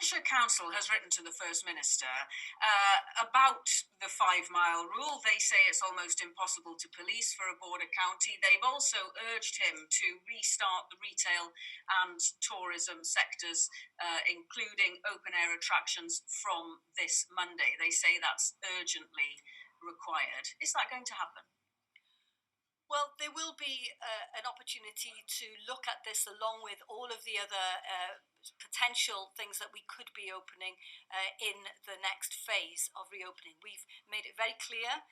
Lancashire Council has written to the First Minister about the 5 mile rule. They say it's almost impossible to police for a border county. They've also urged him to restart the retail and tourism sectors, including open-air attractions from this Monday. They say that's urgently required. Is that going to happen? Well, there will be an opportunity to look at this along with all of the other potential things that we could be opening in the next phase of reopening. We've made it very clear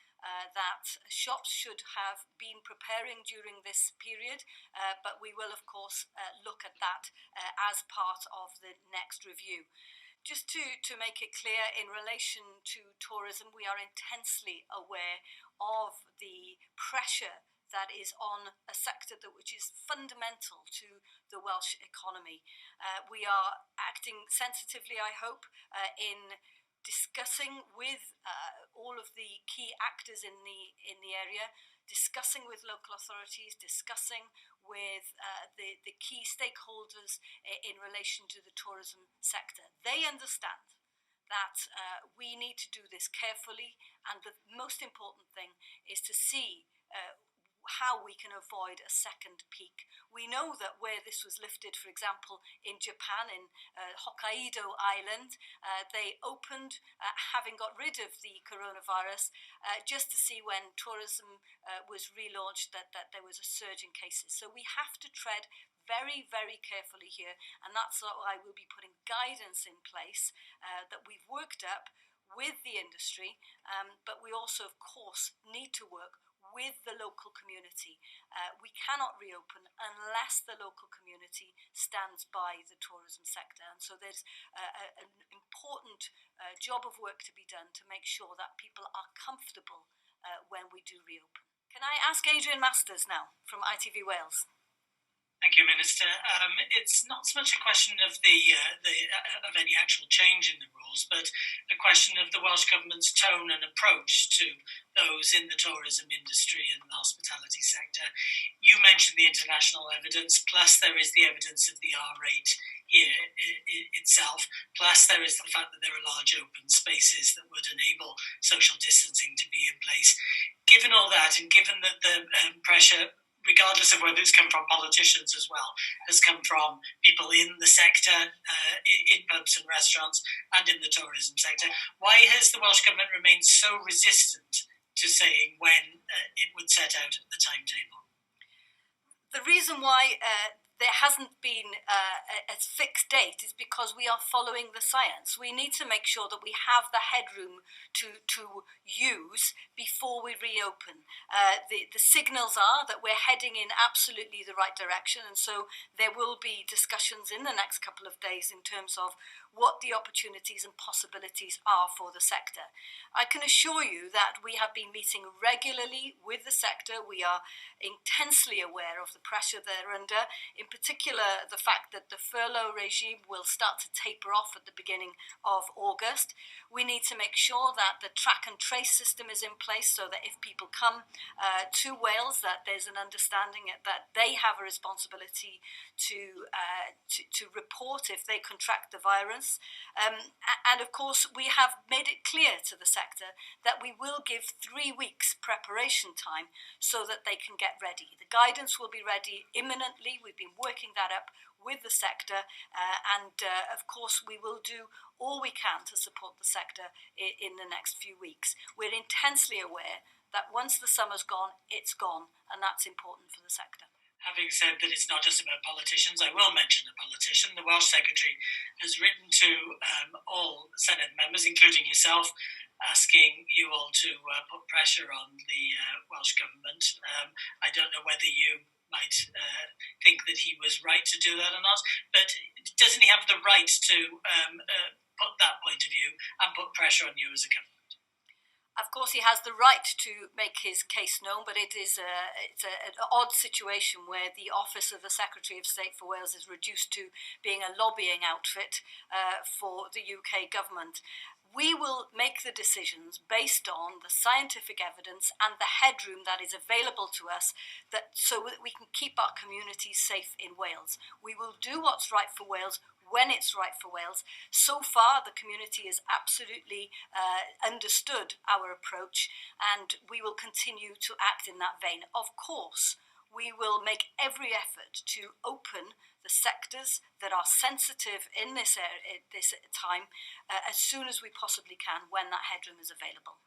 that shops should have been preparing during this period, but we will, of course, look at that as part of the next review. Just to make it clear, in relation to tourism, we are intensely aware of the pressure that is on a sector which is fundamental to the Welsh economy. We are acting sensitively, I hope, in discussing with all of the key actors in the area, discussing with local authorities, discussing with the key stakeholders in relation to the tourism sector. They understand that we need to do this carefully, and the most important thing is to see how we can avoid a second peak. We know that where this was lifted, for example, in Japan, in Hokkaido Island, they opened, having got rid of the coronavirus, just to see when tourism was relaunched that there was a surge in cases. So we have to tread very, very carefully here, and that's why we'll be putting guidance in place that we've worked up with the industry, but we also, of course, need to work with the local community. We cannot reopen unless the local community stands by the tourism sector. And so there's an important job of work to be done to make sure that people are comfortable when we do reopen. Can I ask Adrian Masters now from ITV Wales? Thank you, Minister. It's not so much a question of of any actual change in the rules, but a question of the Welsh Government's tone and approach to those in the tourism industry and the hospitality sector. You mentioned the international evidence, plus there is the evidence of the R rate here itself, plus there is the fact that there are large open spaces that would enable social distancing to be in place. Given all that, and given that the pressure, regardless of whether it's come from politicians as well, has come from people in the sector, in pubs and restaurants, and in the tourism sector. Why has the Welsh Government remained so resistant to saying when it would set out the timetable? The reason why there hasn't been a fixed date is because we are following the science. We need to make sure that we have the headroom to use before we reopen. The signals are that we're heading in absolutely the right direction, and so there will be discussions in the next couple of days in terms of what the opportunities and possibilities are for the sector. I can assure you that we have been meeting regularly with the sector. We are intensely aware of the pressure they're under, in particular the fact that the furlough regime will start to taper off at the beginning of August. We need to make sure that the track and trace system is in place so that if people come to Wales, that there's an understanding that they have a responsibility to report if they contract the virus. And of course, we have made it clear to the sector that we will give 3 weeks preparation time so that they can get ready. The guidance will be ready imminently. We've been working that up with the sector, and of course, we will do all we can to support the sector in the next few weeks. We're intensely aware that once the summer's gone, it's gone, and that's important for the sector. Having said that it's not just about politicians, I will mention a politician. The Welsh Secretary has written to all Senedd members, including yourself, asking you all to put pressure on the Welsh Government. I don't know whether you might think that he was right to do that or not, but doesn't he have the right to put that point of view and put pressure on you as a government? Of course, he has the right to make his case known, but it's an odd situation where the Office of the Secretary of State for Wales is reduced to being a lobbying outfit for the UK government. We will make the decisions based on the scientific evidence and the headroom that is available to us so that we can keep our communities safe in Wales. We will do what's right for Wales when it's right for Wales. So far, the community has absolutely understood our approach, and we will continue to act in that vein. Of course, we will make every effort to open the sectors that are sensitive in this time as soon as we possibly can when that headroom is available.